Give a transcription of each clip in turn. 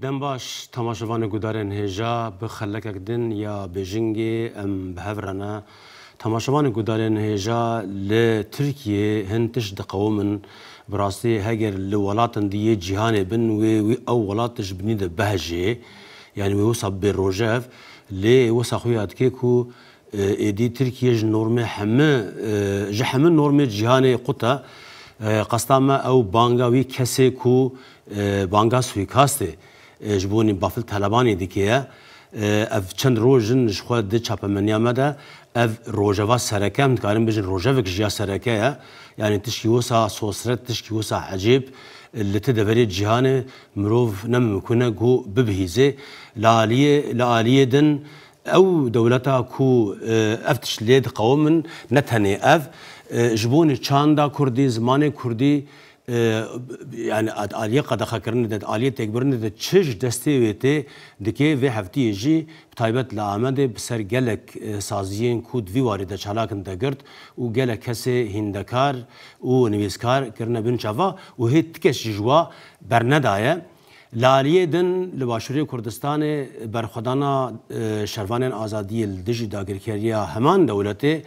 دم باش تماشاوان گودارن هجا بخلک دن یا بیجینگی ام بهورنا تماشاوان گودارن هجا لترکیه هنتش دقومن براسي هاجر لولاتن دي جهان بن و او ولاتش بني ده بهجه يعني وصب بالروجاف لي وصخويات كيكو دي تركيا نورمي حما جحم نورمي جهان قطه قسطامه او بانغاوي كسيكو بانغا سويكاستي جبوني بافل طلباني ديكيا اف چند روجن جخوا د چاپمنیا مده اف روجوا سرکم کارم بجن روجوک جیا سرکه يعني تشكيوسا سوسرت تشكيوسا عجيب اللي تدبري جهان مروف نم كنا جو ببهيزه لاليه دن او دولتها كو افتش ليد قوم نتهني اف جبوني چاندا كردي زمان كردي يعني آلية قد خكرنا ده آلية تكبرنا ده تشج دستي ويتي دكي في هفتي يجي بتايبت لعمد بسر جلك سازيين كود في وارد شلاكن دقرت وجلك كسي هندكار ونويسكار كرنا بنشافا وهي تكش جوا برنداية لالية دن لباشوري كردستان برخدانا شروان آزادي الدجي داغركريا همان دولتي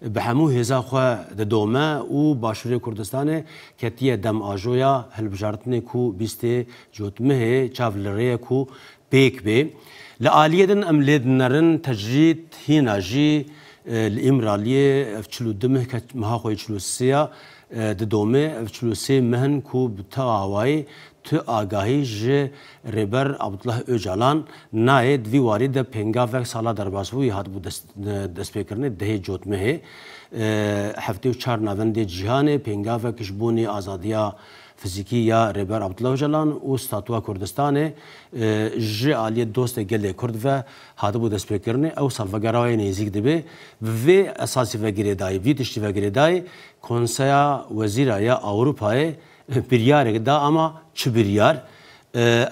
بحمو هزا خو د دومه او باشوری کردستان کتیه دم آجویا هلبجارتنی کو بیسته جوتمه چاولریه کو بیک بی لآلیدن املید نرن تجرید هیناجی الامرالیه افچلو دمه که مها خوی چلو سیا د دومه افچلو سی مهن کو بتاوای تو آگاهی ج ربر عبدالله اوجالان ناید وی وارد پنگاوک سالا درباسوی هات بود دست بکرنه دهی جوتمه ہے هفته و چار نوند جهان پنگاوک جبونی آزادیا فیزیکی یا ربر عبدالله اوجالان و ستاتوا کردستان ج آلیت دوست گل کرد و هات بود دست بکرنه او سالفگرای نزیک دبی و اساسی وگیره دای وی تشتی وگیره دای کنسیا وزیرای اروپای بريارك دا اما چه بريار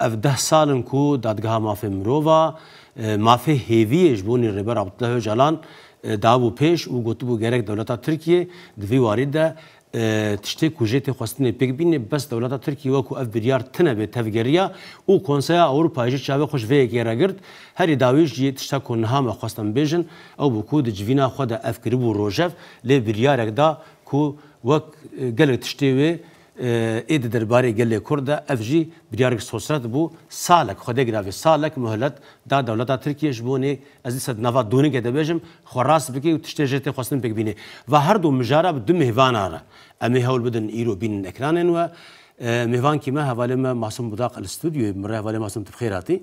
اف 10 سالن كو دادگاه مافي مروفا مافي هيوي جبوني ربر عبدالله جلان داو پیش و گوتبو گرک دولتا ترکیه دوی وارد دا تشتی کوجتی خواستنی پیک بینی بس دولتا ترکیه وکو اف بريار تنه به تفگریا و کنسیا اوروپا جی چاوه خوش وی گیرا گرد هری داویش جی تشتا کنها ما خواستن بیجن او بکو د جوینا خود اف کربو روجف لی بريارك دا كو وک گلک تشتی وی اید درباره گله کرده افجی بیارک سوسرت بو سالک خدا گراوی سالک مهلت دا دولت ترکیه جبونی از این صد نواد دونی که دبیجم خراس بکی و تشتجت خواستن بک بینی و هر دو مجرب دو مهوان آره امی هول بدن ایرو بین اکرانن و مهوان کی ما حواله ما معصوم بداق الاستودیو مره حواله معصوم تبخیراتی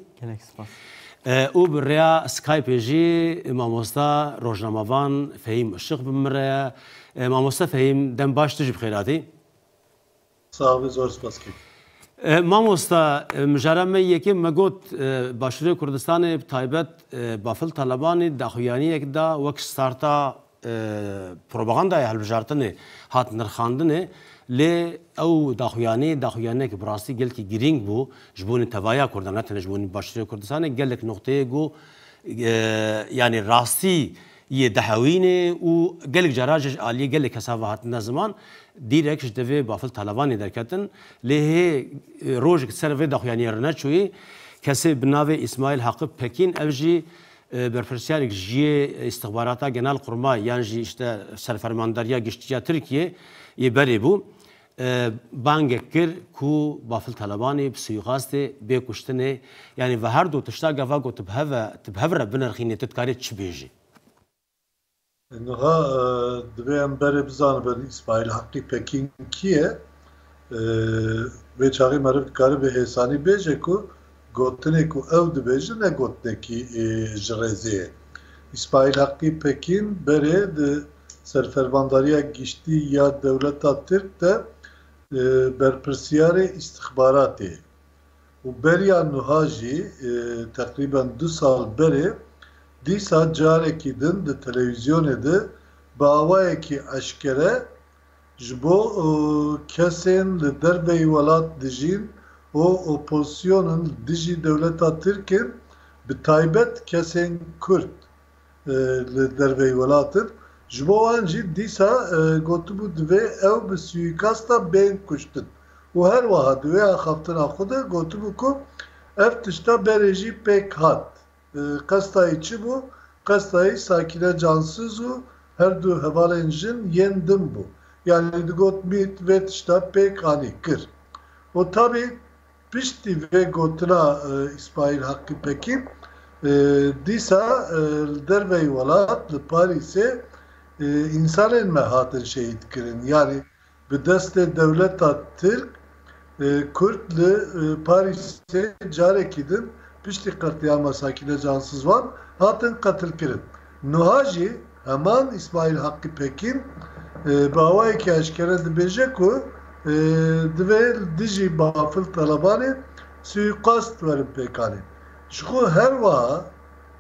او بریا سکایپ جی ماموستا روزنامه‌وان فهیم الشق بمره ماموستا فهیم دم باش تجي بخیراتی Sağ olun, zor spaski. ماموستا مجرمه یکی مگوت باشوری کردستان تایبت بافل طالبانی داخویانی یک دا وقت ستارتا پروپاگاندای هلبجارتنه هات نرخاندنه لی او داخویانی که براستی گل کی گرینگ بو جبونی توایا کردن نتنه جبونی باشوری کردستان گل یک نقطه گو یعنی راستی یه دهوینه و گل جراج عالی گل کسافه هات نزمان دیرکش دوی بافل طالبانی درکتن له روز سرو داخویانی رنه چوی کسی بناو اسماعیل حق پکین اوجی برفرسیارک جی استخباراتا genel kurma yani işte serfermandariya geçtiği Türkiye yeberi bu bangekir ku bafil talabani psiyuqaste be kuştene yani ve her do tışta gava go tbhevra binarxine tetkari çbeji Niha dvem bere bizan ben İsmail Hakkı Pekin kiye ve çağrı marif karı ve hesani beje ku gotne ku ev beje ne gotne ki jreze İsmail Hakkı Pekin bere de serfermandariya geçti ya devleta Türk de berpersiyare istihbaratı u beriya nuhaji takriben 2 sal beri دیسا جارێکی دن د تەلەڤیزیۆنێ de باوایەکی ئەشکەرە ji bo kesên li derveyî welat dijîn û opozîsyonên dijî dewleta Tirkên bi taybet kesên Kurd li derveyî welatin ji bo wan jî dîsa gotibû divê ew bi suîkasta bên kuştin û her wiha di wê axaftina xwe de gotibû ku ev tişta berejî pek hat. Qestayî çi bû? Qestayî Sakine Cansızû her du hevalên jin yên din bû. Yani digot mit vê tişta pek anî kir. O tabi piştî vê gotina İsmail Hakkı Pekin dîsa dervey welat li Parîsê insanên me hatin şehîd kirin. Yani bi destê dewleta Tirk Kürt li Parîsê carekî din piştî qetiyama Sakine Cansız wan hatin qetil kirin. Niha jî heman İsmail Hakkı Pekin bi awayekî eşkere dibêje ku divê dijî bafil talebanê suîqast werin pêkanê. Ji xwe her wiha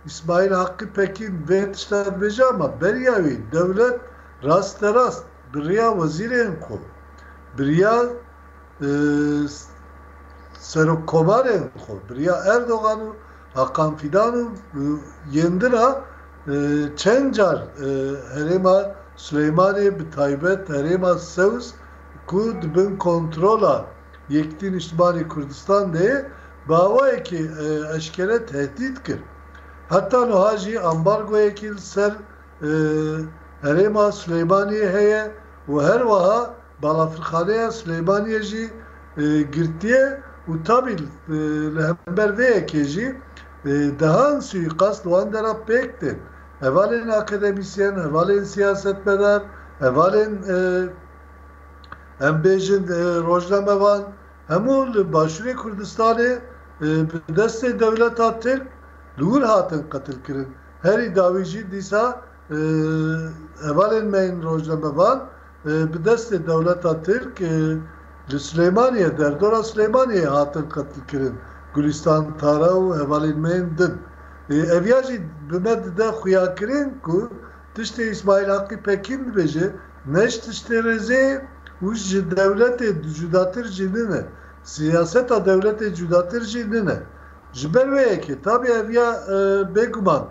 İsmail Hakkı Pekin vê tişta dibêje ama beriya wî dewlet rasterast biriya wezîrên xwe biriya serokkomarên xwe biriya Erdogan û Hakan Fidan û yendira çend car herêma Süleymanê bi taybet herêma Sews ku dibin kontrola Yekîtîn Niştimanî Kurdistan de bi awayekî eşkere tehdît kir. Hatta niha jî ambargoyekî li ser herêma Süleymaniyê heye û her wiha balafirxaneya Süleymaniyê jî girtiye û tabi li hember vê yekê jî dehan suîqast wan dera pêk din. Hevalên akademisyen, hevalên siyasetmedar, hevalên em bêjin rojnamevan hemû li Başûrê Kurdistanê bi destê dewleta Tirk li wir hatin qetil kirin. Herî dawî jî dîsa hevalên me yên rojnamevan bi destê dewleta Tirk li Süleymaniyê derdora Süleymaniyê hatin qetil kirin. Gülistan Tara û hevalên me yên din. Eviya jî bi me dide xuyakirin ku tiştê İsmail Hakkı Pekin dibêje ne ji tiştê rêzê û ji dewletê cudatir jî nine. Siyaseta dewletê cudatir jî nine. Ji ber vê yekê tabi eviya bêguman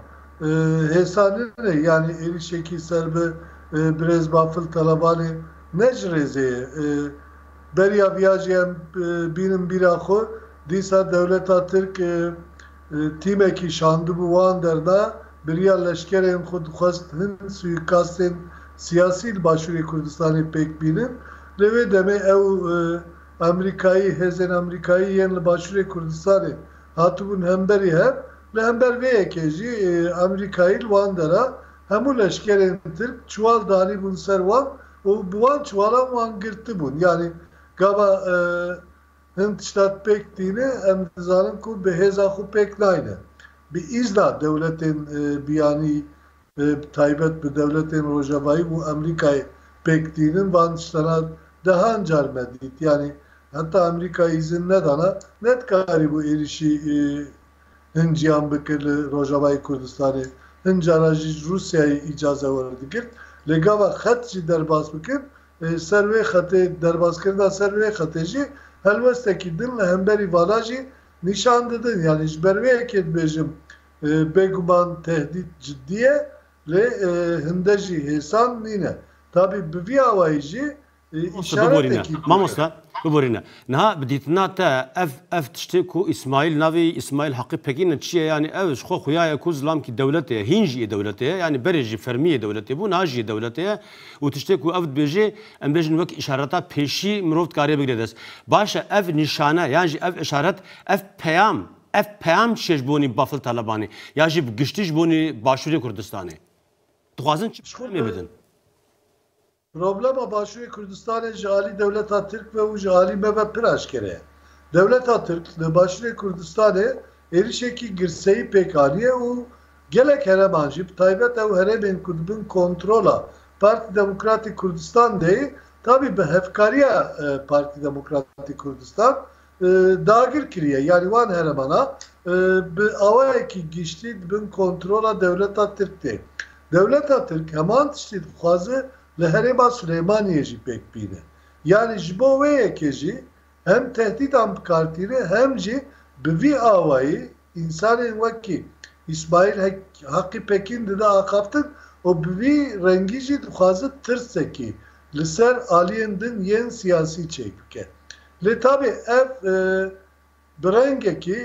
hêsa nine yani êrişekî ser bi birêz bafil talebanê ne ji rêzê beriya viya jî em bînin bîra xwe dîsa dewleta Tirk tîmekî şandibû wan derda biriya leşkerên xwe dixwest hin suîqastên siyasî li Başûrê Kurdistanê pêk bînin. Li vê demê ew Amerîkayî hêzên Amerîkayî yên li Başûrê Kurdistanê hatibûn hemberî hev li hember vê yekê jî Amerîkayî li wan dera hemû leşkerên Tirk çuwal danîbûn ser wan û bi wan çuwalan wan girtibûn. Yani gava hin tişta pêk dîne em dizanin ku bi hêza xwe pêk nayne. Bi îzna dewletên biyanî taybet bi dewletên Rojavayî û Amerîkayê pêk dînin van tiştana dehan car me dît. Yani hatta Amerîka îzin nedana ne dikarî bû êrişî hin ciyan bikir li Rojavayî Kurdistanê. Hin cara jî Rusyayê îcaze were digirt. Lê gava xet jî derbas bikin ser vê xetê derbaskirina ser vê xetê jî helwestekî din li hemberî vala jî nîşan didin. Yani ji ber vê yekê dibêjim bêguman tehdît ciddiye lê hinde jî hêsan nîne. Tabi bi vî awayî jî işaretekî Mamosta biborîne. Niha bidîtina te ev tiştê ku İsmail navê İsmail Hakkı Pekin'in çi ye yani ev ji xwe xuya ku zilamkî dewletê ye hîn jî dewletê ye yani berê jî fermiyê dewletê bû niha jî dewletê ye û tiştê ku ev dibêje em bêjin wek îşareta pêşî mirov dikarî bigire dest. Baş e ev nîşane yan jî ev işaret ev peyam çi ji bonî bafil talebanê ya jî giştî ji bonî Başûrê Kurdistanê. Dixwazin çi mê bidin? Problema Başûrê Kurdistanê ji alî dewleta Tirk ve û ji alî me ve pir eşkere ye. Dewleta Tirk li Başûrê Kurdistanê êrişekî girseyî pêk anîye û gelek hereman jî bi taybet ew herêmên ku dibin kontrola Partî Demokratîk Kurdistan deyî tabi bi hevkariya Partî Demokratîk Kurdistan dagir kiriye. Yani wan heremana bi awayekî giştî dibin kontrola dewleta Tirk deyî. Dewleta Tirk heman tiştî dixwaze li herêma Süleymaniyê jî pêk bîne. Yani ji bo wê yekê jî hem tehdîtan bikartîne hem jî bi vî awayî însanên wekî İsmail Hakkı Pekin dide axaftin û bi vî rengî jî dixwaze tirsekî li ser aliyên din yên siyasî çêk bike. Lê tabi ev برنگکی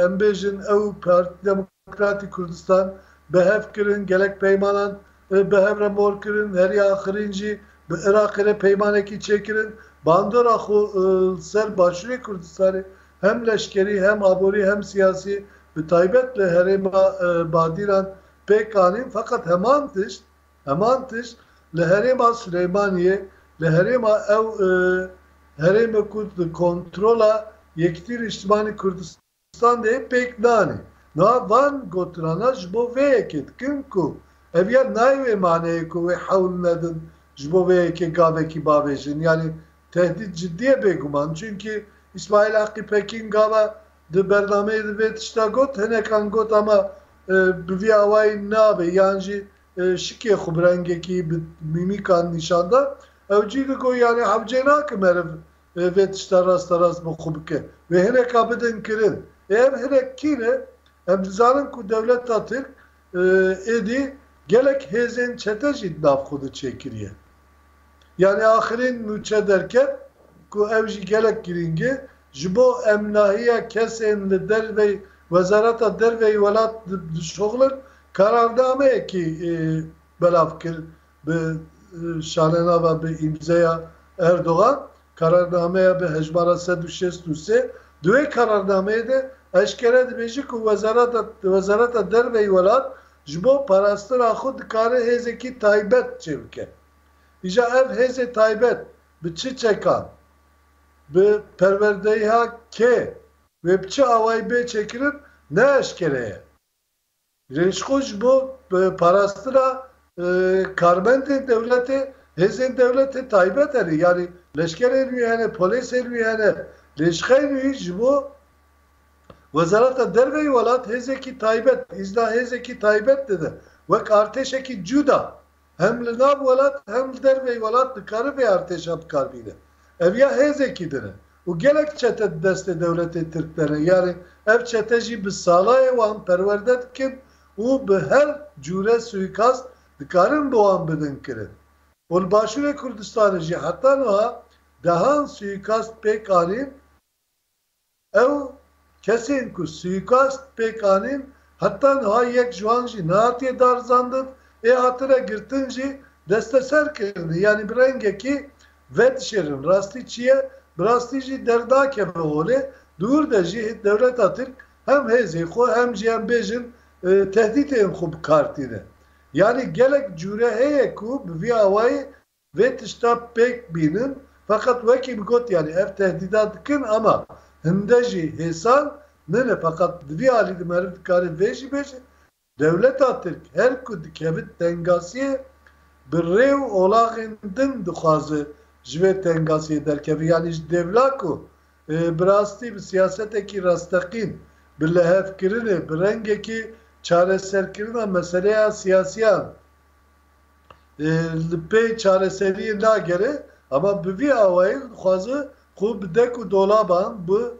امبیجن او پارتی دموکراتی کردستان به هف کرن گلک پیمانان به هف رمور کرن هری آخرینجی به عراق ره پیمانه کی چکرن باندورا خو سر باشوری کردستانی hem leşkeri hem abori hem siyasi bir taybetle herema badiran pek kanin fakat heman tiş le herema Süleymaniye le herema ev herema Kürt kontrola yektir içtimani Kürdistan de pek nani na van gotrana jbo veket kinku evya nayve mane ku ve havl nedin jbo veke gaveki babejin yani tehdit ciddiye beguman çünkü İsmail Hakkı Pekin gava de bernameyi de vetişta got henekan got ama bir avay nabe yani şike xubrengeki mimikan nişanda evcili go yani havcena kemer vetişta rast bu xubke ve heneka beden kirin eğer herekine emzanın ku devlet tatır edi gelek hezen çetejid naf xudu çekiriye yani ahirin müçederken ku evji gelek giringe jibo emnahiye kesen li derve wezarata derve welat şoğlun kararname ki belafkir be şanena ve be imzaya Erdoğan kararnameye be hecmara 163 duy kararnameye de eşkere de beji ku wezarata derve welat jibo parastıra xud kare hezeki taybet çevke İja ev heze taybet bi çi çekan bi perverdeha ke ve biçi avay be çekilir ne eşkereye. Reşkuş bu parastıra karmente devleti hezen devleti taybet eri yani leşker ermiyor yani polis ermiyor yani leşker ermiyor bu Wezarata derve velat hezeki taybet izla hezeki taybet dedi ve arteşeki cuda hem linab velat hem derve velat karı ve arteş karbide. Evya hezekidir. O gelek çete deste devleti Türkleri yani ev çeteci bir salaya van perverdet kim o be her cüre suikast dikarın doğan bedin kirin. Ol başure Kürdistan'ı ji hatta noha dahan suikast pek anin ev kesin ku suikast pek anin hatta noha yek juanji naatiye darzandın hatıra girtinci desteser kirin yani bir rengeki vedşerin rastiçiye rastici derdake ve ole dur da ji devlet atır hem hezeko hem cihan bejin tehdit en khub kartine yani gelek cüre heye ku vi avay ve tişta pek binin fakat veki got yani ev tehdidat kin ama hindeji hesan ne fakat vi ali merif kare veji beji devlet atır her ku dikebit dengasiye bir rev olağındın dukhazı jve tengasiye derkevi yani devlaku birasti bir siyaseteki rastakin bir lehefkirini bir rengeki çareserkirine meseleye siyasiyan pe çareseriye la gere ama bir avayı khazı khub deku dolaban bu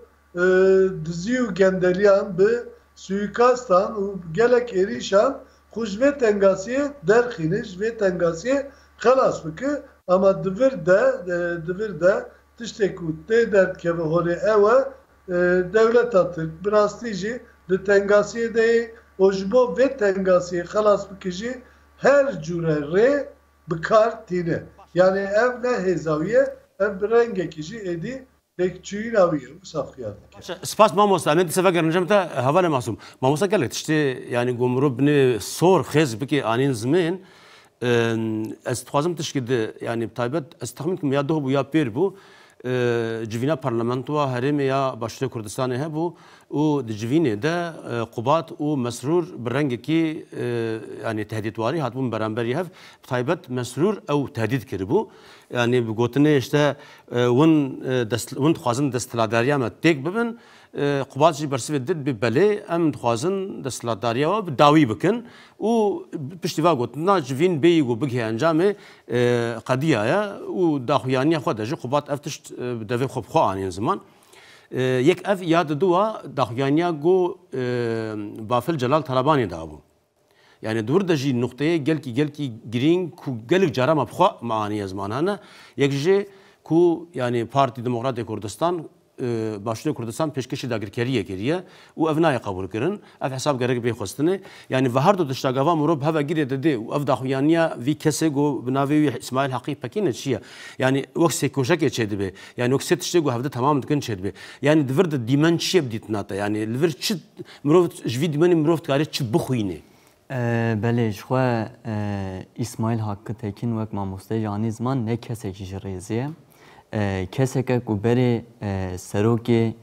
diziyu gendeliyan bu suikastan gelek erişan xujve tengasiye derxiniş ve tengasiye xalas bıkı ama divir de tişteku te dert keve holi eve devlet atır brastici de tengasiye de ojbo ve tengasiye xalas bıkıcı her cüre re bıkar tine yani ev ne hezaviye ev bir rengekici edi bekçüyün aviye usafiyat. Spas mamosta ben sefer görüneceğim de havale masum mamosta geldi işte yani gumru bni sor xez biki anin zmin از توازم تشکیده یعنی تایبت از تخمین کم یا دو بو یا پیر بو جوینا پارلمانتو هرم یا باشور کردستان ها بو و جوینه ده قبات و مسرور برنگ کی یعنی تهدیدواری هات بون برانبری هف تایبت مسرور او تهدید کربو یعنی بگوتنه işte ون خوازن دستلاداری ما تک ببن قبات جی برسیده دید به بله ام خوازن دستلاداری و داوی بکن و پشتیوا گوتنا جوین بیگو بگه انجام قضیه و داخویانی خود جی قبات افتش دوی خوب خوان زمان یک اف یاد دوا داخویانیا گو بافل جلال طلبانی دابو yani dur da jî noktaya gelki girin ku gelik cara mabxwa maani zmanana yek jî ku yani Parti Demokratîk Kurdistan باشوور کردستان پیشکشی داگرکاریه کریه و اف نای قبول کردن اف حساب گرگ به خواستنه یعنی و هر دو تشتاقوا مرب هوا گیره داده و اف داخویانیا وی کسی گو بناوی اسماعیل حقی پکینه چیه یعنی وقت کوشک چه دبه یعنی وقت تشتاقو هفته تمام دکن چه دبه یعنی دورد دیمن چیه بدیت ناتا یعنی لور چه مرب جوی دیمن مرب کاری چه بخوینه بله شخوا اسماعیل حقی تکین وقت ما مستجانی زمان نه کسی که جریزیه کسی که کوبری سروکی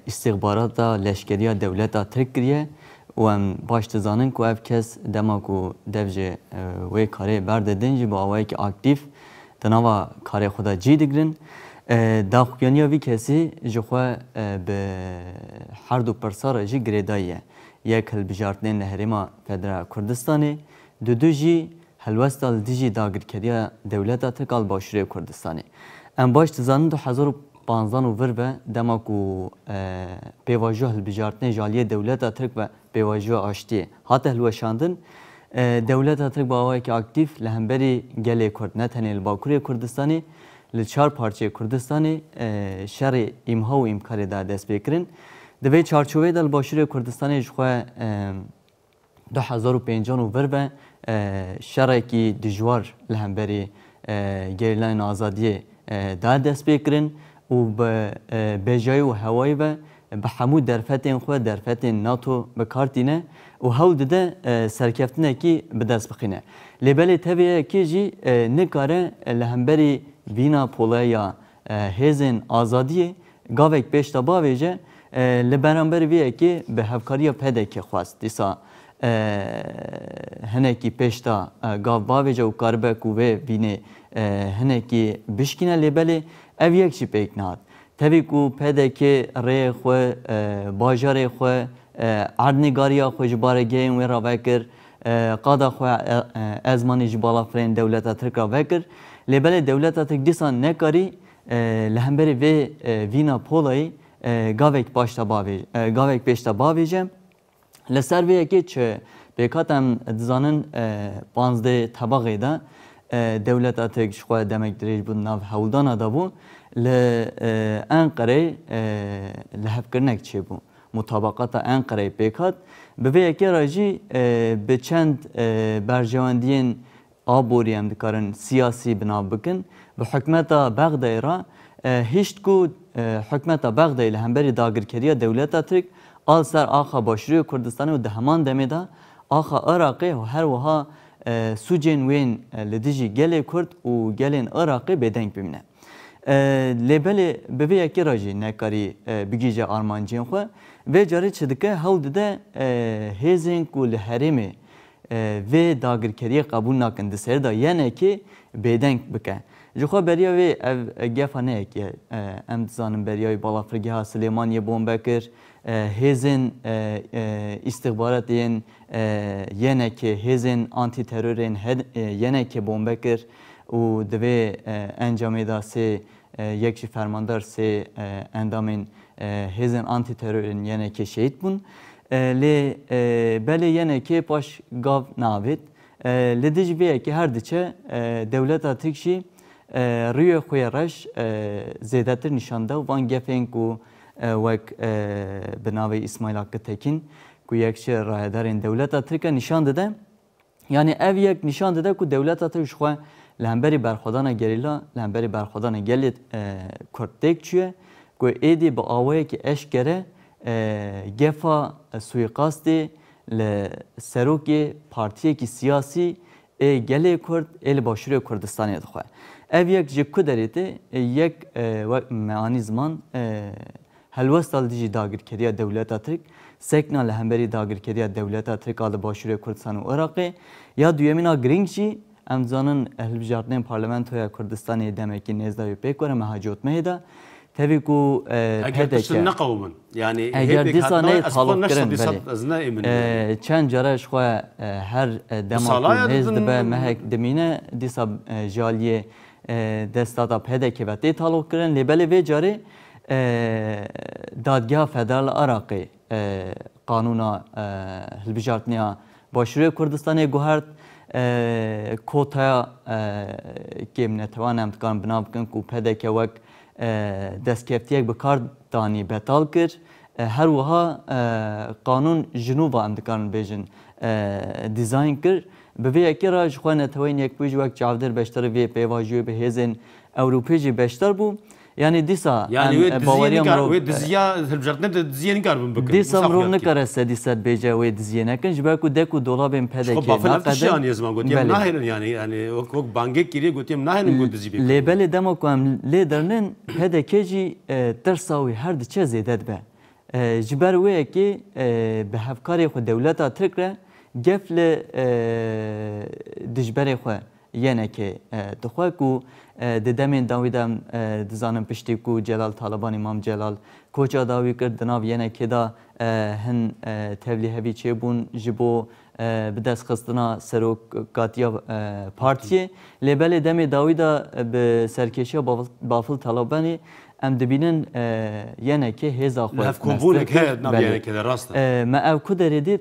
استخبارات لشکری دولت ترکیه و باش تزانن که اف کس دما کو دفجه وی کاری برد دنجی با آوایی که اکتیف تنها کاری خدا جی دگرن داخویانی وی کسی جخوا به هر دو پرسار جی گریداییه یک هلبجارتنین لحرما فدرال کردستانی دو جی هلوستال دیجی داگرکری دولت ترکال باشوری کردستانی ام باش تزانن 2015 ور به دما کو پیواژو هلبجارتنین جالیه دولت ترک و پیواژو آشتی حتی هلوشاندن دولت ترک با آوایی که اکتیف لهمبری گلی کرد نه تنی الباکوری کردستانی لچار پارچه کردستانی شر امها و امکاری دا دست بکرین دوی چارچوبه دل باشوری کردستانی جخوا 2005 ور به شرکی دجوار لهمبری گریلان آزادی دا دست بکرین و به جای و هوایی و به همو درفتین خود درفتین ناتو بکارتینه و هول ده سرکفتنه کی به دست بخینه لبلی تبیه کی جی نکاره لهمبری وینا پولیا هزین آزادی گاوک پیش تا باویجه لبرانبر ویه کی به هفکاری پده که خواست دیسا هنکی پیش تا گاو باویجه و کاربه کوه وینه هنکی بشکینه لبلی او یک چی پیک نهاد تبی کو پده که ری خو باجار خو عردنگاریا خو جباره گیم و را وکر قادا خو ازمانی جبالا فرین دولت ترک را وکر لبل دولت ترک دیسان نکاری لهمبری و وینا پولای گاوک پاشتا باوی گاوک پیشتا باویجه لسر وی که چه بکاتم دزانن 15 طبقه دا دولت ترک شخوا دمک دریج بود ناو هولدان دا بود لأنقره لحفکرنک چه بود مطابقات أنقره بکات به یکی راجی به چند برجواندین آبوری هم دکارن سیاسی بنا بکن به حکمت بغدای را هیچ کو حکمت بغدای لهمبری داگرکری دولت ترک آل سر آخا باشوری کردستان و دهمان دمیده آخا عراقی و هر وها سوجین وین لدیجی گلی کرد و گلین عراقی بدنگ بمینه لبلی به یکی راجی نکاری بگیجه آرمانجین خو و جاری چدکه هول ده هزین کول حرمه و داگرکری قبول نکند سر دا یعنی که بدنگ بکن جخوا بریاوی گفانه که امتزانم بریاوی بالافرگی ها سلیمانی بومبکر هزین استخباراتین یعنی که هزین آنتی ترورین یعنی که بومبکر و دوی انجامی دا سه یکشی فرماندار سه اندامین هزین آنتی ترورین یعنی که شهید بون لی بله یعنی که پاش گاو ناوید لدیج بیه که هر دیچه دولت ترکشی روی خوی رش زیادتر نشانده و وان گفین که وک بناوی اسماعیل حقی تکین که یکشی راهدارین دولت ترک نشان داده یعنی او یک نشان داده که دولت ترک خواه لهمبری برخودان گریلا لهمبری برخودان گلیت کردک چیه که ایدی با آوایی که اشکره گفا سویقاستی لسروکی پارتیه کی سیاسی گلی کرد ال باشوری کردستانی دخواه او یک جکو داریده یک معانی زمان هلوستال دیجی داگرکری دولت ترک سکنا لهمبری داگرکری دولت ترک آل باشوری کردستان و عراقی یا دویمینا گرینگ چی امزانن هلبجارتنین پارلمانتویا کردستانی دمکی نزداوی پیکوره مهاجوت مهده تبی کو پدک نقومن یعنی اگر دیسانه طالب کرن بله چند جارش خو هر دماغ نزد به مهک دمینه دیسا جالیه دستاتا پدک و تی طالب کرن لبلی وی جاری دادگاه فدرال عراقی قانونا هلبجارتنیا باشوری کردستانی گوهرد کوتا که نتوانم تکان بنا بکن کو پدک وک دستکفتیک بکار tani betal kir her wiha kanun Jinova em dikarin bêjin dizayn kir bi vê yekê re ji xwe neteweyên yekbûyî ji wek çavdêr beşdarî vê pêvajoyê bi hêzên Ewropî jî beşdar bû. Yani dîsa wê diziya hilbijartinê de diziyê nikarbin bikin. Dîsa mirov nikare sedî sed bêje wê diziyê nekin ji ber ku dek û dolabên pedekê wek bangek kiriye gotiyem nahênin got dizî bêkin. Lêbelê dema ku em lê derinin pedekê jî tirsa wî her diçe zêde dibe. Ji ber wê yekê bi hevkarê xwe dewleta Tirk re gef li dijberê xwe yenekê dixwe ku di demên dawî de em dizanin piştî ku Celal Taliban İmam Celal koça dawî kir di nav yenekê da hin tevlî hevî çêbûn ji bo bi destxistina serokatiya partiyê. Lêbelê demê dawî da bi serkêşiya Bafıl Talibanî em dibînin yenekê hêza xwe me ev ku derê dît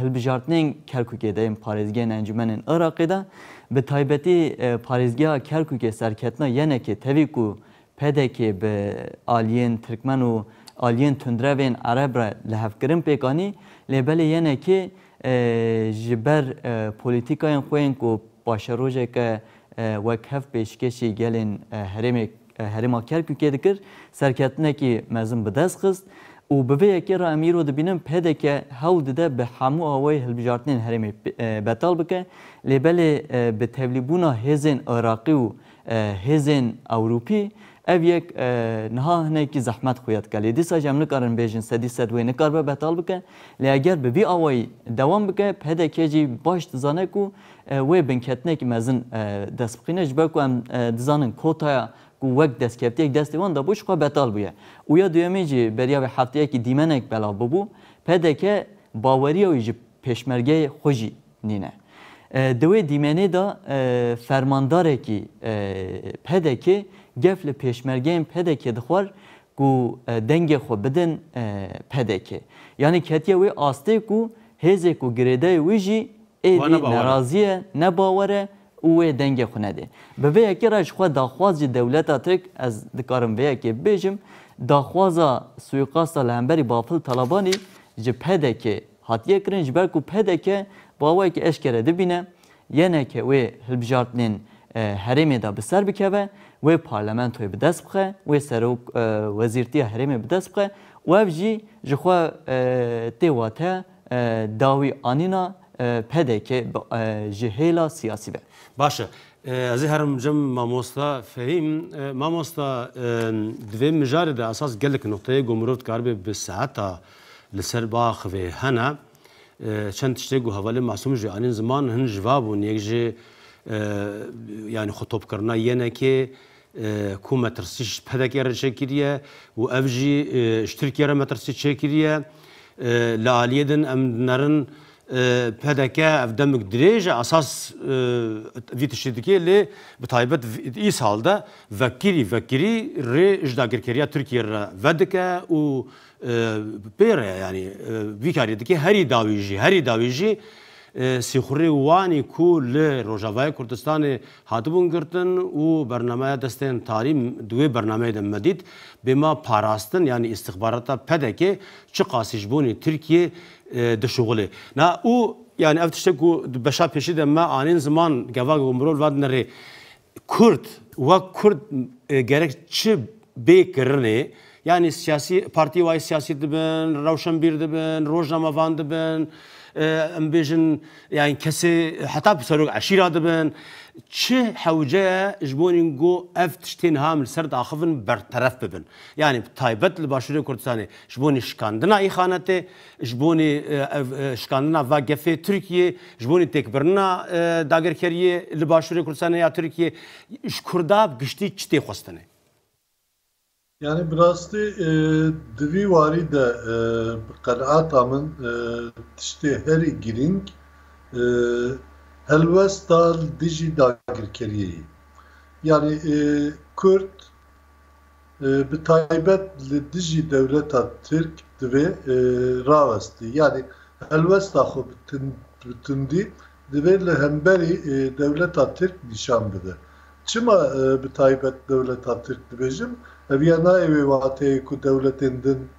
hilbijartinên Kerkûkê de ên parêzgehên Encûmenên Iraqê de bi taybetî parêzgeha Kerkûkê serketina yenekê tevî ku pedekê bi aliyên Tirkmen û aliyên tundrevên Ereb re li hevkirin pêkanî lêbelê yenekê ji ber polîtîkayên xwe yên ku paşerojeke wek hev pêşkêşî gelên herêma Kerkûkê dikir serketinekî mezin bi dest xist û bi vê yekê re em îro dibînin pedeke hewl dide bi hemû awayê hilbijartinên herêmê betal bike lêbelê bi tevlîbûna hêzên Iraqî û hêzên Ewropî ev yek niha hinekî zehmet xuyet kelê. Dîsa em nikarin bêjin sedî sed wê nikarbe betal bike lê eger bi vî awayî dewam bike pedekê jî baş dizane ku wê binketinekî mezin dest bixîne ji ber ku em dizanin kotaya ku wek destkeftiyek destê wan da bû ji xwe betal bûye. û ya duyemê jî beriya vê hefteyekî dîmenek belav bibû pedeke baweriya wî ji pêşmergeyê xwe jî nîne. Di wê dîmenê da fermandarekî pedekê gef li pêşmergeyên pedekê dixwar ku dengê xwe bidin pedekê. Yani ketiye wê astê ku hêzê ku girêdayê wî jî êdî neraziye ne bawere û wê dengê xwe nede. Bi vê yekê re ji xwe daxwaz ji dewleta Tirk ez dikarim vê yekê bêjim daxwaza suîqasta li hemberî Bafıl Talibanî ji pedekê hatiye kirin ji ber ku pedeke bawayekî eşkere dibîne yeneke wê hilbijartinên herêmê de bi ser bikeve wê parlamentoyê bi dest bixe wê serok wezîrtiya herêmê bi dest bixe û ev jî ji xwe tê wate dawî anîna pedeke ji hêla siyasî be. Baş e. Ez ê herim cem mamosta fehîm mamosta divê mijarê de esas gelek noktayê ku mirov dikaribe bi seheta li ser baxivê hene çend tiştê ku hevalê masûm jî anîn ziman hin ji va bûn yek jî yani xwetopkirina yenekê ku metirsî ji pedekê re çêkiriye û ev jî ji Tirkiye re metirsî çêkiriye li aliyê din em nerin pedeke ev demik dirêj esas vî tiştê dike lê bi taybet îsal de vekirî rê ji dagirkeriya Tirkiye re vedike û pêre yani vî karî dike herî dawî jî sîxurê wanî ku li Rojavayê Kurdistanê hatibûn girtin û bernameya destên tarîm di wê bernameyê de me dît bêma parastin yani istixbarata pedekê çi qasî ji bonê Tirkiye di şoxulê. Na û yani ev tiştek ku beşa pêşî de me anîn ziman gevak û mirov vadin rê Kurd wek Kurd gerek çi bêkirinê yani siyasî partiyê wayê siyasî dibin, rewşenbîr dibin, rojnamevan dibin em bêjin yani kesê heta serok eşîra dibin çi hewce ji bonên got ev tiştên ham li ser daxivin berteref bibin. Yani taybet li Başûrê Kurdistanê ji bonê şikandina îxanetê, ji bonê şikandina va gefê Tirkiye, ji bonê têkbirina dagirkeriyê li Başûrê Kurdistanê ya Tirkiye ji Kurda giştî çi tê xwestine? Yani birastî divî warî de bi qenaata min tiştê herî girîng helwesta dijî dagirkeriyê. Yani Kurd bi taybet li dijî dewleta Tirk divê rawestî. Yani helwesta xwe bi tundî divê li hemberî dewleta Tirk nîşan bide. Çima bi taybet dewleta Tirk dibêjim? Eviya naevi vateye ku devletin din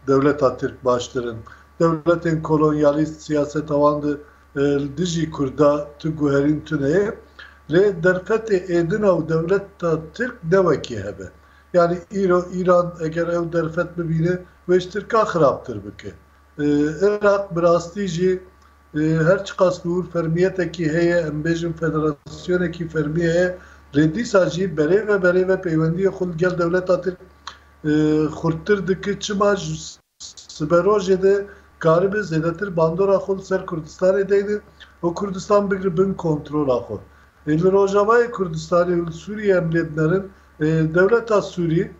devleta Türk başların. Devletin kolonyalist siyaset avandı dijî Kurda tu guherîn tuneye lê derfetê êdina û devleta Türk nevekî hebe. Yani İran eğer ev derfet bibîne wê ji Tirka xirabtir bike. Irak bi rastî jî her çi qas nûr fermiyetekî heye em bêjin federasyonekî fermî heye lê dîsa jî berê ve peywendiyê xwe li gel devleta Türk xurttir dike çima ji siberojê de karibê zêdetir bandora xwe li ser Kurdistanê deyne û Kurdistan bigire bin kontrola xwe. Li Rojavayê Kurdistanê û li Sûriyê em lê dinerin devleta Sûrî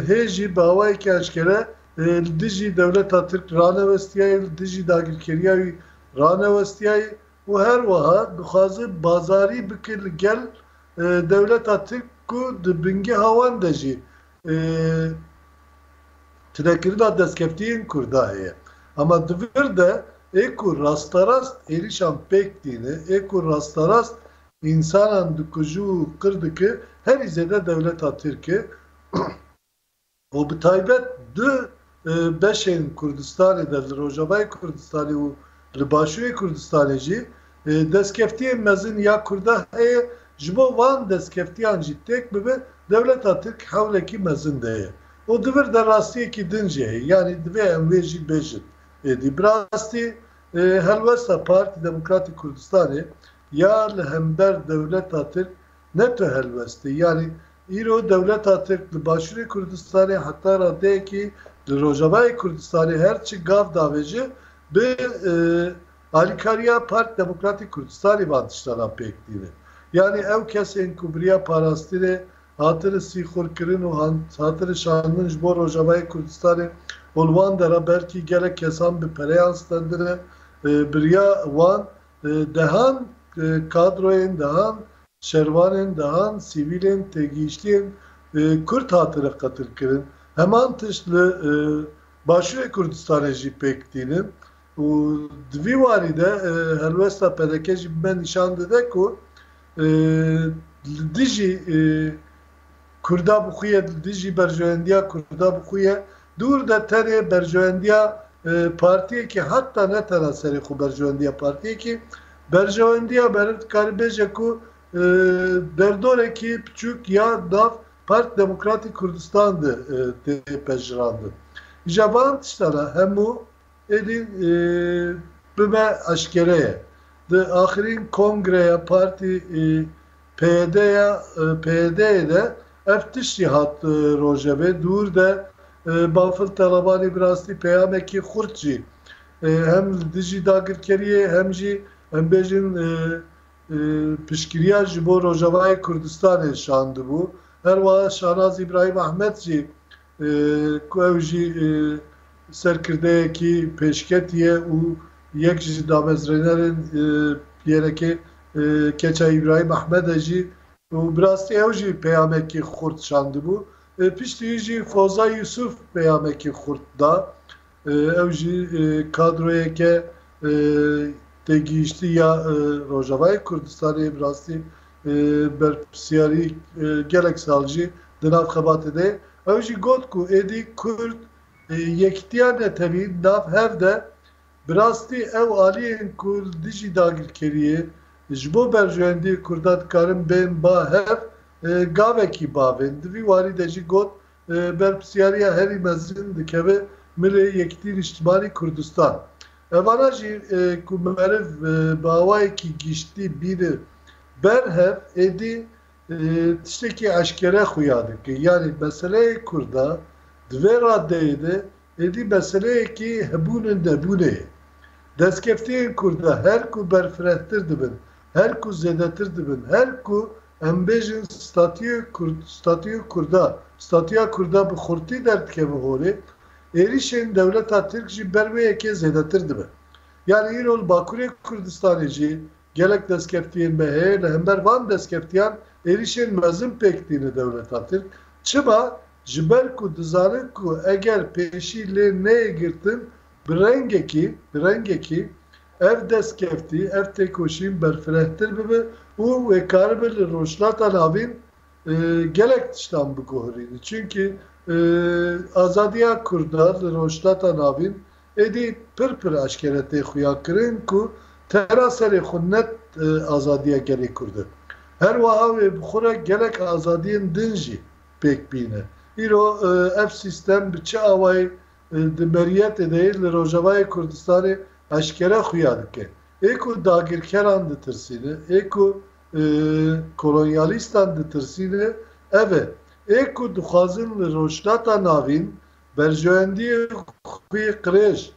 hê jî bi awayekî eşkere li dijî devleta Türk ranewestiyayê li dijî dagirkeriya wî ranewestiyayê û her wiha dixwaze bazarî bike li gel devleta Türk ku di bingehê wan de jî tinekirina destkeftiyên Kurda heye. Ama divir de êku rastarast êrîşan pêk dîne, êku rastarast insanan dikujû û qir dike herî zêde devleta Tirkê û bi taybet du beşên Kurdistanê de li Rojavayê Kurdistanê û li Başûrê Kurdistanê jî destkeftiyên mezin ya Kurda heye ji bo van destkeftiyan jî têk bibe devleta Tirk hewlekî mezin de heye. O divir de rastiyekî din jî heye. Yani divê em wê jî bêjin. Êdî bi rastî helwesta Partî Demokratîk Kurdistanê ya li hember devleta Tirk ne tu helwestî. Yani îro devleta Tirk li Başûrê Kurdistanê heta radeyekî li Rojavayê Kurdistanê her çi gav davêje bi alîkariya Partî Demokratîk Kurdistanê van tiştana pêk dîne. Yani ew kesên ku biriya parastinê hatiri sîxurkirin û hatiri şandin ji bo Rojavayê Kurdistanê û li wan dera belkî gelek kesan bi pereyan stendine biriya wan dehan kadroyên dehan şervanên dehan sivîlên têgihiştiyên Kurd hatire qetil kirin. Heman tişt li Başûrê Kurdistanê jî pêk dînin û di vî warî de helwesta PDK jî me nîşan dide ku dijî Kurda bixuye dijî berjewendiya Kurda bixuye dûr de tenê berjewendiya partiyekî hatta ne tena serê xwe berjewendiya partiyekî berjewendiya berin dikarîbêje ku derdorekî piçûk ya nav Partî Demokratîk Kurdistan de tê pejirandin. Ji van tiştana hemû êdî bime eşkere ye. Di axirîn kongreya Partî PYD'ye de ev tiştî hat rojevê dûr de bafil telebanî bi rastî peyamekî xurt jî hem li dijî dagirkeriyê hem jî em bêjin piştgiriya ji bo Rojavayê Kurdistanê şandibû. Her wiha Şahnaz İbrahim Ahmed jî ku ew jî serkirdeyekî pêşketiye û yek ji damezrênerên yerekê Keça İbrahim Ahmedê jî û bi rastî ew jî peyamekî xurt şandibû. Piştî jî Foza Yusuf peyamekî xurt da. Ew jî kadroyeke têgihiştî ya Rojavayê Kurdistanê bi rastî berpirsiyarî gelek sal jî di nav xebatê de. Ew jî got ku êdî Kurd yekitiya netewî nav hev de bi rastî ew aliyên ku dijî dagirkeriyê ji bo berjewendiyê Kurda dikarin bên ba hev gavekî bavên. Di vî warî de jî got berpirsiyariya herî mezin dikeve milê Yekitîn İçtimaî Kurdistan. Evana jî ku meriv bi awayekî giştî bîne berhev êdî tiştekî eşkere xuya dike. Yani meseleyê Kurda di vê raddeyê de êdî meseleyekî hebûnên nebûnê ye. Destkeftiyên Kurda her ku berfirehtir dibin, her ku zêdetir dibin, her ku em bêjin statûya Kurda bi xurtî derdikeve holê êrişên devleta Tirk jî ber wê yekê zêdetir dibin. Yani îro li Bakurê Kurdistanê jî gelek destkeftiyên me heye li hember van destkeftiyan êrişên mezin pêk dîne devleta Tirk. Çima ji ber ku dizanin ku eger pêşî lê neyê girtin bi rengekî ev destkeftî, ev têkoşîn berfirehtir bibe û wê karibe li rojhilata navîn gelek tiştan bu gohrini. Çünkü azadiya Kurda roşlata navin edi pır aşkerete xuya kirin ku teraseri xunnet azadiya gelek kurdu. Her vaha ve buxura gelek azadiyin dinci pek bine. İro ev sistem biçi avay meriyet edeyir li Rojavayê Kurdistanê eşkere xuya dike. Eko dagirkeran ditirsine, eko kolonyalistan ditirsine, evet. Eko duxazin li roşlata navin berjoendiye xuy qirêj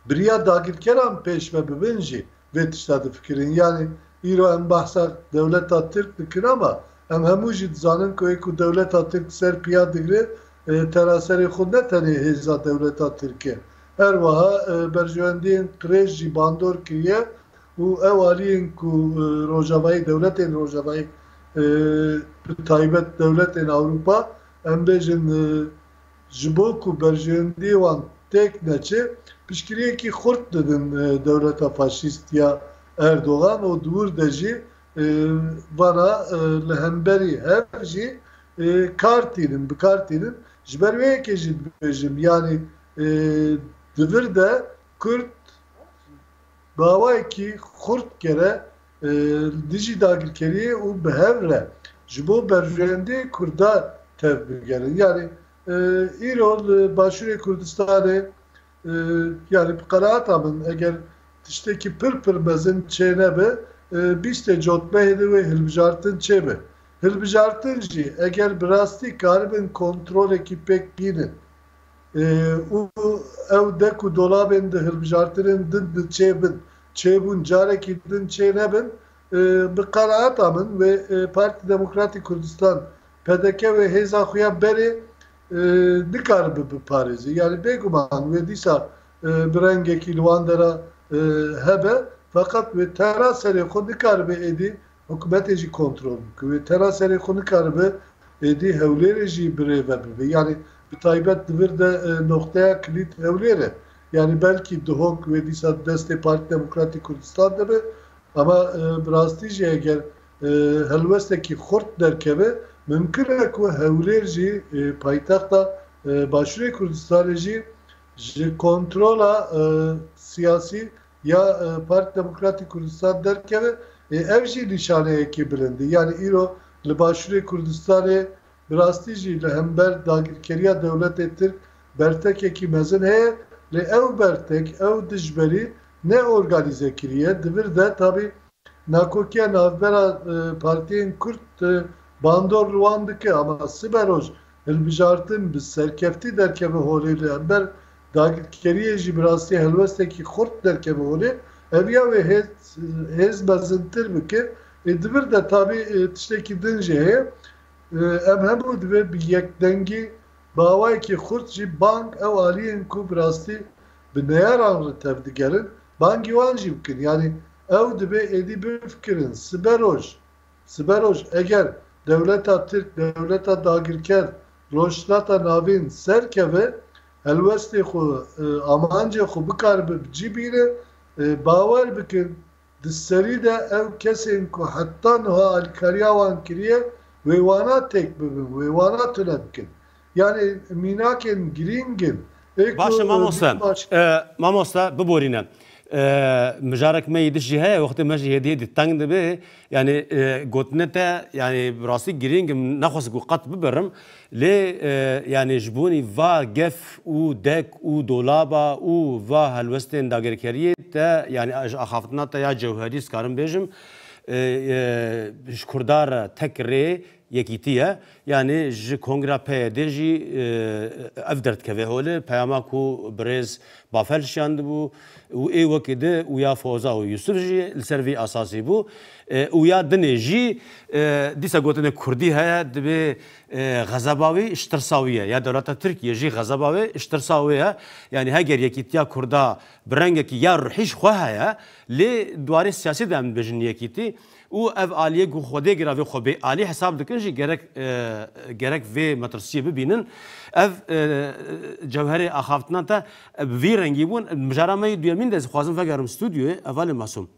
biriya dagirkeran peş ve bibinci ve tiştadı fikirin. Yani İro em bahsa devleta Türk dikin ama em hemû jî dizanin ku eko devleta Türk ser piya digre teraseri xwe ne tenê hêza devleta Tirkiye. Her vaha berjewendiyên qirêj jî bandor kiriye û ew aliyên ku Rojavayê devletên Rojavayê bi taybet devletên Ewropa em bêjin ji bo ku berjewendiyê wan têk neçe piştgiriyekî xurt didin devleta faşîst ya Erdoğan o dûr de jî vana li hemberî hev jî kartînin bi kartînin ji ber wê yekê jî dibêjim yani divir de Kürt dawayekî xurt kere dijî dagirkeriyê û bi hev re ji bo berjewendiyê Kurda tev bigerin. Yani îro li Başûrê Kurdistanê yani bi qenaata min eger tiştekî pir mezin çê nebe bîstê cotmehê de wê hilbijartin çêbe. Hilbijartin jî eger bi rastî karibin kontrolekî pek bînin û ew de ku dolabên di hilbijartinên din di çêbin çêbûn carekî din çê nebin bi qenaata min ve Parti Demokratîk Kurdistan PDK ve hêza xuya berê nikaribe biparêzî. Yani bêguman ve dîsa bi rengekî li wan de re hebe fakat ve teraserê xwe nikaribe êdî hükümetê jî kontrol bike ve teraserê xwe nikaribe êdî hewlêrê jî birêve bibe. Yani bi taybet divir de noktaya kilit hewlêre. Yani belki dihok ve dîsa destê Parti Demokratîk Kurdistan dibe ama bi rastî jî eger helwestekî xurt derkeve mümkün e ku hewlêr jî paytexta Başûrê Kurdistanê jî ji kontrola siyasî ya Parti Demokratîk Kurdistan derkeve ev jî nîşaneyekî bilindi. Yani îro li Başûrê Kurdistanê bi rastî jî li hember dagirkeriya dewletê Tirk bertekekî mezin heye lê ew bertek ew dijberî ne organize kiriye divir de tabi nakokiya navbera partiyên Kürt bandor wan dike ama siberoj hilbijartin bi serkeftî derkeve holê li hember dagirkeriyê jî bi rastî helwestekî xurt derkeve holê eviya ve hez mezintir bike divir de tabi tiştekî din jî heye em hemû divê bi yekdengî bawayekî xurt jî bank ew aliyên ku bi rastî bi neyaran re tev digerin bangî wan jî bikin. Yani ew dibe êdî bifikirin siberoj eger devleta Tirk devleta dagirker roşlata navîn serkeve helwestê xwe amancê xwe bikaribe bicî bîne bawer bikin di serî de ew kesên ku heta niha alîkariya wan kiriye wê wana têk bibin wê wana tune bikin. Yani mînakên girîngin Başa mamosta biborîne. Mijarek me yediş jî heye wextê me jî hêdiyê dî teng dibe yani gotinê te yani rastî girîngim nexwest ku qet bibirim lê yani ji bonî va gef û dek û dolaba û va helwestên dagirkeriyê te yani ji axaftina te ya cewherî dikarim bêjim ji Kurdar tek rê yekîtiye yani ji Kongra PYD jî ev derdkeve holê peyama ku birêz bafel şiyandibû û ê wekê de û ya Foza û Yusuf jî li ser vê asasî bû û ya dinê jî dîsa gotinê Kurdî heye dibe xezeba wê iştirsa wî ye ya dewleta Tirkiye jî xezeba wê iştirsa wê ye yani heger yekîtiya Kurda bi rengekî ya rihîş xwe heye lê dwarê siyasî de em dibêjin yekîtî û ev aliyê ku xwedê gira vê xwe bê alî hesab dikin jî gerek vê metirsiyê bibînin ev cewherê axaftina te bi vî rengî bûn mijara me duyemîn de dixwazim vegerim stûdyoyê evalê masum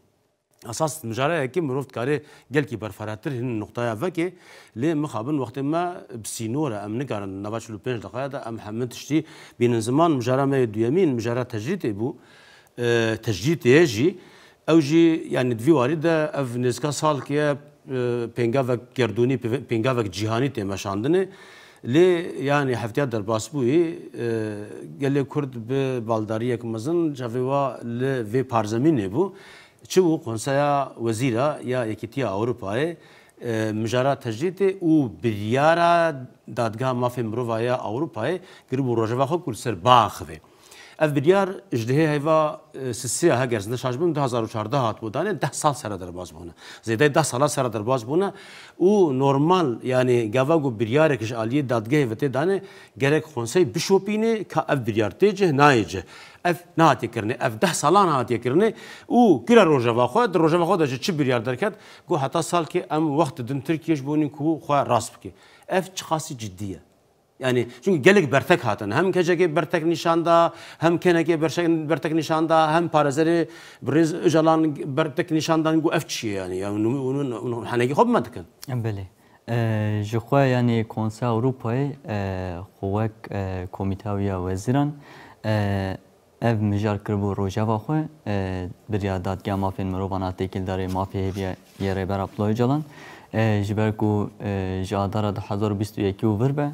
اساس مجاره کی مروفت کاری گل کی برفراتر هن نقطه وکی لی مخابن وقت ما بسینور ام نگارن نواشلو 5 دقیقه دا ام حمد تشتی بین زمان مجاره ما دویمین مجاره تجدید بو تجدید یجی او جی یعنی دوی وارد اف نزکا سال که پنگاوک گردونی پنگاوک جهانی تماشاندنه لی یعنی هفتاد در باسبوی گلی کرد به بالداری کمزن جویوا لی وی پارزمینه بو چه و کنسیا وزیرا یا یکیتیا اروپای مجاره تجدید او بیاره دادگاه مافی مروفای اروپای گربو روجوا خو کل سر باخوه اف بیار اجده هیوا سیاه هگرز نشاج بیم 2014 هات بودانه 10 سال سر در باز بونه زیاده 10 سال سر در باز بونه او نورمال یعنی گاواگو بیاره کش عالیه دادگاه وته دانه گرک خونسی بشوپینه که اف بیار تیجه نایجه اف نهاتی کرنه اف 10 سالان نهاتی کرنه او کرا روجوا خود چه بیار درکت گو حتی سال که ام وقت دن ترکیش بونین کو خو راست بکی اف چخاصی جدیه yani çünkü gelek bertek hatın hem keceki bertek nişanda hem keneki bertek nişanda hem parazeri briz öcalan bertek nişandan gu efçi yani onun hanegi hob ma dikin بله جخوا yani کنسه اروپای خوک کمیته وزیران ev mijar kirbu rojava xwe biriya dadgeha mafên mirovan têkildarê mafê hêviye yê rêbera Abdullah Öcalan ji ber ku ji adara 2021 û vir be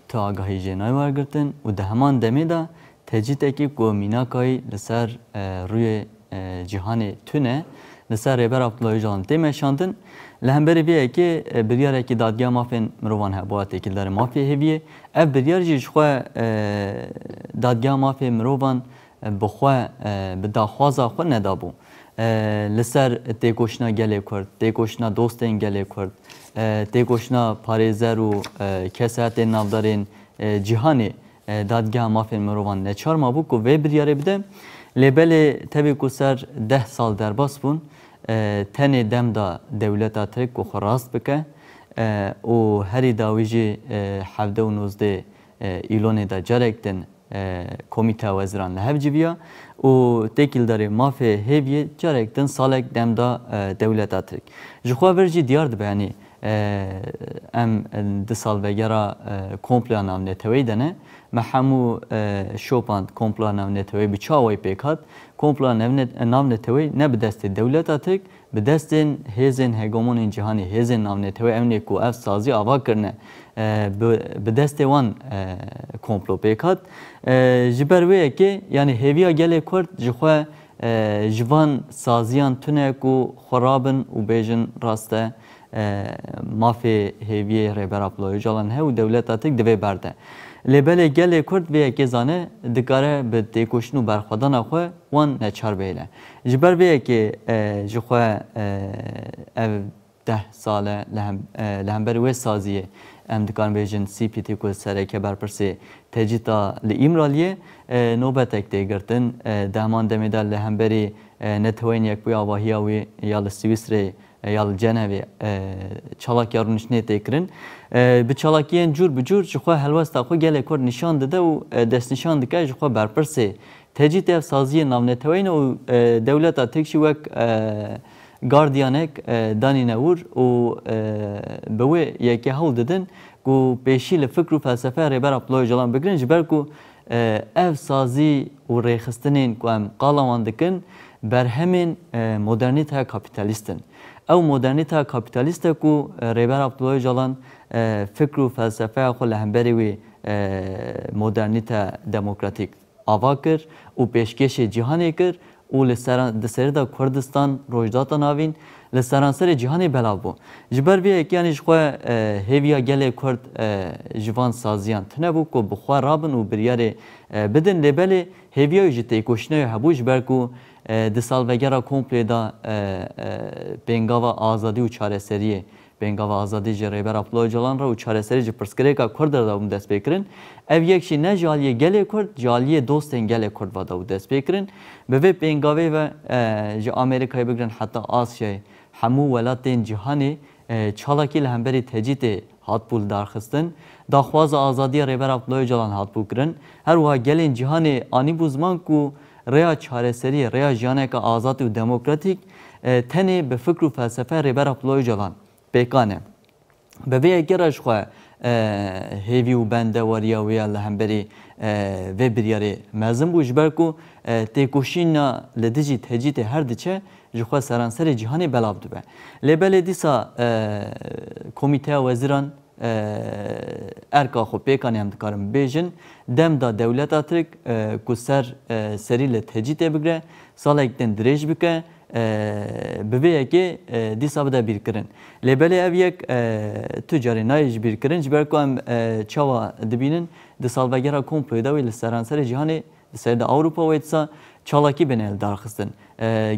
tu agahî jê naywergirtin û di heman demê de tecîtekî ku mînakayî li ser rûyê cîhanê tune li ser rêbera Abdullah Öcalan tê meşandin li hemberî vê yekê biryarekî dadgeha mafên mirovan hebûya têkildarê mafê hêviyê ev biryar jî ji xwe dadgeha mafê mirovan bi xwe bi daxwaza xwe nedabû li ser têkoşina gelê Kurd têkoşina dostên gelê Kurd têkoşina parêzer û kesehatên navdarên cîhanê dadgeha mafên mirovan neçar mabû ku vê biryarê bide lêbelê tevê ku ser 10 sal derbas bûn tenê dem da dewleta Tirk ku xwe rast bike û herî dawî jî 17 îlonê de carek din komîteya weziran li hev civiya û têkildarê mafê hêviyê carek din salek dem da dewleta Tirk ji xwe vir jî diyar dibe yanî em di salvegera kompleya navneteweyî de ne me hemû şopan kompleya navneteweyî bi çawa pêk hat kompleya navneteweyî ne bi destê dewleta Tirk bi destên hêzên hegemonên cîhanî hêzên navneteweyî ew ku ev sazî ava kirine bi destê wan komplo pêk hat ji ber wê yekê yanî hêviya gelê Kurd ji xwe ji van saziyan tune ku xwe rabin û bêjin rast e mafê hêviyê rêbera Abdullah Öcalan he û dewleta Tirk di vê ber de lêbelê gelê Kurd vê yekê zane dikare bi têkoşîn û berxwedana xwe wan neçar bêle ji ber vê yekê ji xwe ev 10 sale li hemberî wê saziyê em dikarin bêjin CPT ku sereke berpirsê tecîta li İmraliyê nobetek tê girtin di heman demê de li hemberî neteweyên yekbûya avahiya wê ya li Swîsrê ya li Cenevê çalakiya rûniştinê tê kirin bi çalakiyên cûr bi cûr ji xwe helwesta xwe gelê Kurd nîşan dide û destnîşan dike ji xwe berpirsê tecît ev saziyê navneteweyî û dewleta Tirk jî wek gardiyanek danîne wir û bi wê yekê hewl didin ku pêşî li fikr û felsefeya rêbera Abdullah Öcalan bigirin ji ber ku ev sazî û rêxistinên ku em qala wan dikin berhemên modernîteya kapitalîst in ew modernîteya kapitalîst e ku rêbera Abdullah Öcalan fikr û felsefeya xwe li hemberî wê modernîte demokratîk ava kir û pêşkêşê cîhanê kir û di serê de Kurdistan rojdata navîn li seranserê cîhanê belav bû ji ber vê yekê yanî ji xwe hêviya gelê Kurd ji van saziyan tune bû ku bi xwe rabin û biryarê bidin lêbelê hêviya jî têkoşînê hebû ji ber ku di salvegera komplê da pêngava azadî û çareseriyê pêngava azadî ji rêbera Abdullah Öcalan re û çareserî ji pirsgirêka Kurd re da bûn dest pê kirin ev yek jî ne ji aliyê gelê Kurd ji aliyê dostên gelê Kurd ve da bû dest pê kirin bi vê pêngavê ve ji Amerîkayê bigirin heta Asyayê hemû welatên cîhanê çalakî li hemberî tecîtê hatbû darxistin daxwaza azadiya rêbera Abdullah Öcalan hatbû kirin her wiha gelên cîhanê anîbû ziman ku rêya çareserî rêya jiyaneka azad û demokratîk tenê bi fikr û felsefe rêbera Ployocalan pêkane. Bi vê yekê xwe hêvî û bende weriya wê ya li hemberî vê biryarê mezin bû ji ber ku têkoşîna li dijî tecîtê her diçe ji xwe seranserê cîhanê belav dibe. Lêbelê dîsa Komîteya Wezîran erka xwe pêkanê em dikarin bêjin dem da dewleta Tirk ku ser serî li tecîtê bigire salek din dirêj bike bi vê yekê dîsa bide bîrkirin. Lêbelê ev yek tu carê nayê ji bîrkirin ji ber ku em çawa dibînin di salvegera komployê de wê li seranserê cîhanê li ser de Ewropa wê dîsa çalakî bêne li darxistin.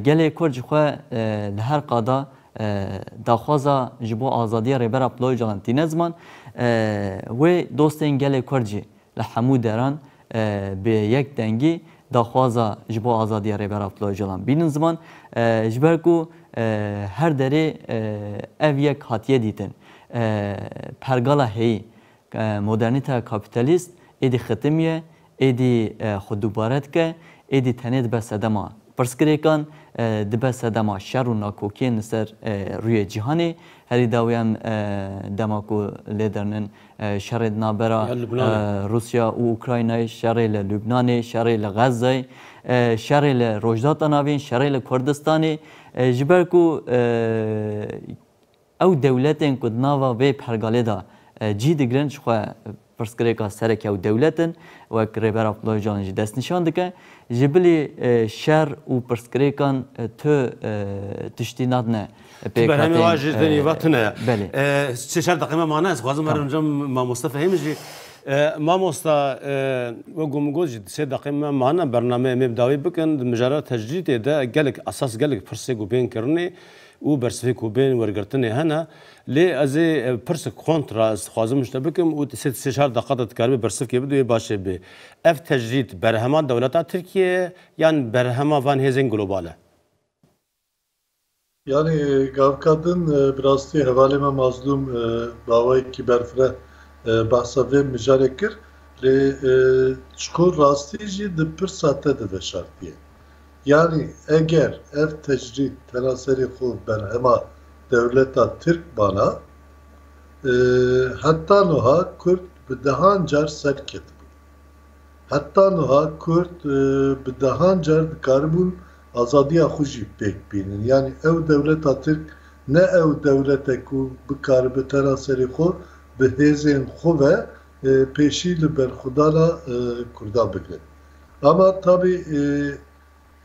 Gelê Kurd ji xwe li her qada daxwaza ji bo azadiya rêbera Ployocalan tîne ziman wê dostên gelê Kurd jî li hemû deran bi yek dengî daxwaza ji bo azadiya rêbera Ployocalan bînin ziman ji ber ku her derê ev yek hatiye dîtin. Pergala heyî modernîteya kapitalîst êdî xitimiye, êdî xwe dubare dike, êdî tenê dibe sedema pirsgirêkan, dibe sedema şer û nakokiyên li ser rûyê cîhanê. Herî dawî em dema ku lê derinin şerê di navbera Rusya û Ukraynayê, şerê li Lubnanê, şerê li Xezayê, şerê li Rojdata Navîn, şerê li Kurdistanê ji ber ku ew dewletên ku di nava vê pergalê da cî digirin ji xwe pirsgirêka sereke ew dewletin wek rêbera Ployocalan jî destnîşan dike ji bilî şer û pirsgirêkan tu tiştî nadine berhemê wa jî tenê va tune çi şer deqîme mane ez xwazim herim cem mamosta fehîm jî mamosta we gomgoz jî sê deqîme mane bername em ê dawî bikin di mijara tecrîtê de gelek esas gelek pirsê û bên kirinê û bersivê ku bên wergirtinê hene lê ez ê pirsek kontra ez xwazim ji te bikim û sê şer deqet dikaribê bersivkê bidû yê başê bê. Ev tecrît berhema dewleta Tirkiye yan berhema van hêzên global e? Yani gavkadın birastî hevalê me mazlûm bawayekî berfire behsa vê mijarê kir lê çiqûr rastî jî di pirsa te de veşartiye. Yani eğer ev tecrît tena serî xwe berhema dewleta Tirk bana heta niha Kurd bi dehan car serketibû. Heta niha Kurd bi dehan car dikaribûn azadiya xwe jî pêk bînin. Yani ew dewleta Tirk ne ew dewletek ku bikaribe tena serî xwe bi hêzên xwe ve pêşî li berxwedana Kurda bigirin. Ama tabii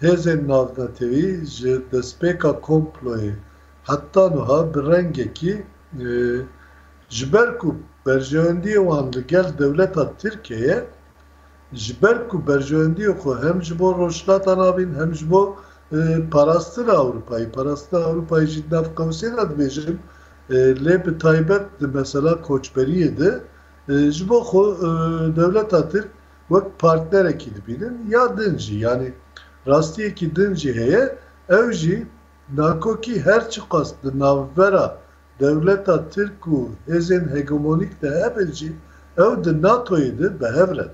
hêzên navnetewî ji destpêka komployê heta niha bi rengekî ji ber ku berjewendiyê wan li gel dewleta Tirkiyeyê ji ber ku berjewendiyê xwe hem ji bo rojhilata navîn hem ji bo parastina Ewropayî, parastina Ewropayî jî nav qewsê de dibêjim lê bi taybet di mesela koçberiyê de ji bo xwe dewleta Tirk wek partnerekî dibînin ya din jî yani rastiyekî din jî heye ew jî nakokî her çi qas di navbera dewleta Tirk û hêzên hegemonîk de hebe jî ew di NATOyê de behevre.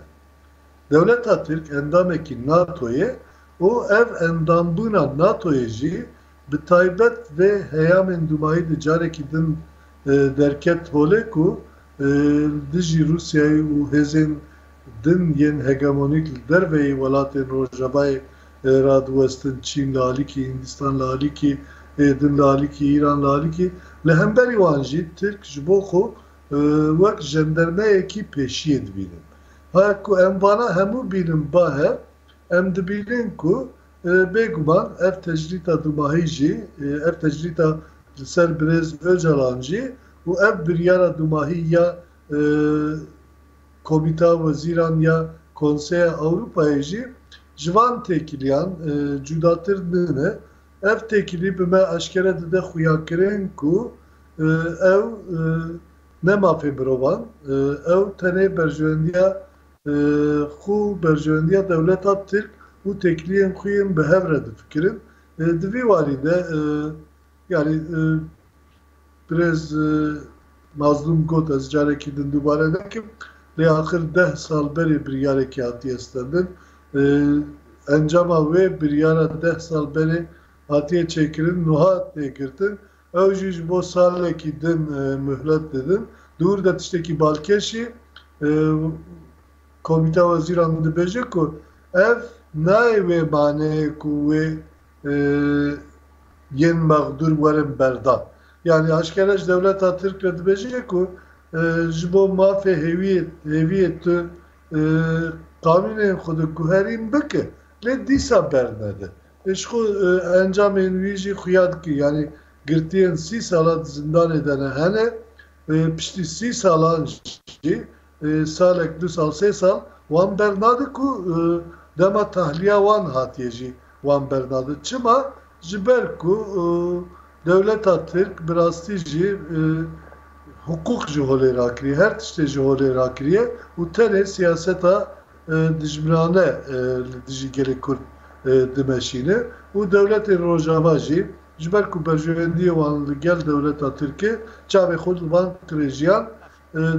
Dewleta Tirk endamekî NATOyê û ev endambûna NATOyê jî bi taybet vê heyamên dumahî di carekî din derket holê ku dijî Rusyayê û hêzên din yên hegemonîk li derveyî welatên Rojavayê radwestin Çîn li alîkî, Hindistan li alîkî, din li alîkî, İran li alîkî li hemberî wan jî Tirk ji bo xwe wek jendermeyekî pêşiyê dibînin. Ha ku em vana hemû bînin bahev em dibînin ku bêguman ev tecrîta dumahî jî ev tecrîta li ser Birêz Öcalan jî û ev biryara dumahî ya Komîteya Wezîran ya Konseya Ewropayê jî ji van têkiliyan cudatir nine ev têkilî bi me eşkere dide xuyakirin ku ew ne mafê mirovan ew tenê berjewendiya xwe berjewendiya dewleta Tirk û têkiliyên xwe yên bi hev re difikirin. Di vî walî de yani Birêz mazlûm got ez carekî din dubare dikim lê axir 10 sal berê biryarekî hatiye stendin. Encama wê biryara 10 sal berê hatiye çekirin, nuha tekirtin. Ev jiş bo saleki din mühlet dedin. Dur da tişteki balkeşi komite vaziran da beje ku ev nay ve bane ku ve yen mağdur varın berdan. Yani aşkeraj devlet Türk de beje ku jibo mafe heviyet kanun xudu ku herin bike le disa bernede. Eşku encam envici xuyad ki yani girtiyen 30 salat zindan edene hene pişti 30 salan salek 2 sal 3 sal wan bernadı ku dema tahliye wan hatiyeci wan bernadı çıma jiber ku devlet Türk brastici hukuk jihole rakri her tişte jihole rakriye u tene siyaseta dijmirane diji gerek kur demeşine u devletin rojavajı jiber ku berjevendiye wan gel devlet Türkiye çave xud van krejiyan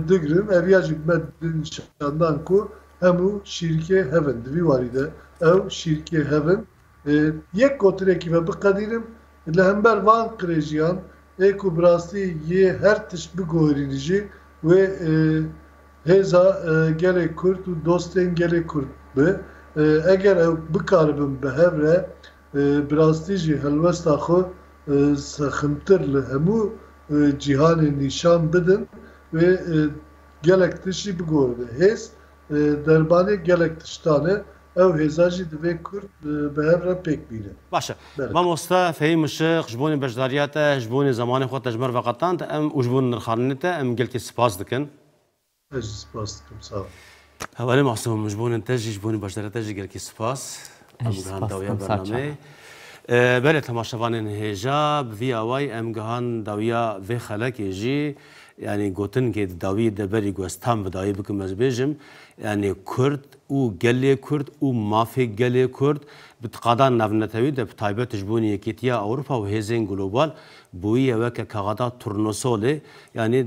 digrin evyacı meddin şandan ku hemu şirke heven divi varide ev şirke heven yek kotreki ve bikadirim lehember van krejiyan eko brasti ye her tiş bir goyrinici ve heza gerek kurt u dosten gerek kurt be eğer ev bikaribim behevre brastici helvesta xo sıkıntır lehemu cihanı nişan bidin ve gelek tişi bir gordu hez derbane gelek tiştane ev hezacı ve kurt behevre pek bile. Başa. Mamosta fehim ışık, jboni bejdariyata, jboni zamanı xo tecmer vaqatan em u jboni nirxanete em gelki spas dikin. Spas dikim sağ ol. Havale mahsum jboni tejji jboni bejdariyata ji gelki spas. Em gahan dawiya bername. Bele temaşavanın heja vi away em gahan dawiya ve xalaki ji yani gotin ki dawi de beri gostam ve dawi bikim ezbejim yani Kürt u gelle Kürt u mafi gelle Kürt bitqadan navnetawi de taybet jbuni yekitiya Avrupa ve hezen global buiye ve kagada turnusole yani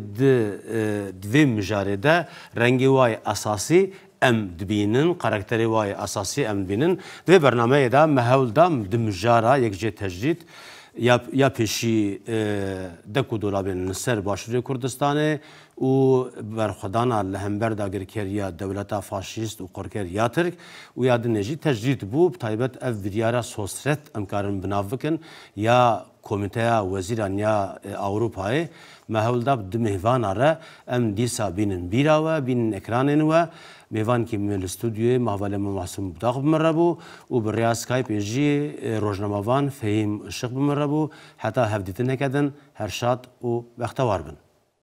dve müjarede rengi vay asasi em dibinin karakteri vay asasi em dibinin ve bernameye da mehevda dimjara yekce tecrid ya peşi deku dolabın ser başlığı Kürdistan'ı u berxudana lehember da girkeriya devleta faşist u korkeriya Türk u ya dineci tecrid bu taybet ev diyara sosret emkarın binavıkın ya komiteya veziran ya Avrupa'yı mehevda dimehvan ara em disa binin bira ve binin ekranın ve میوان کی میل استودیو محول محسوم داغ بمربو و بریا سکایپ جی روزنامه‌وان فهم شق بمربو حتی هفدیتن هکدن هر شاد و بختوار بن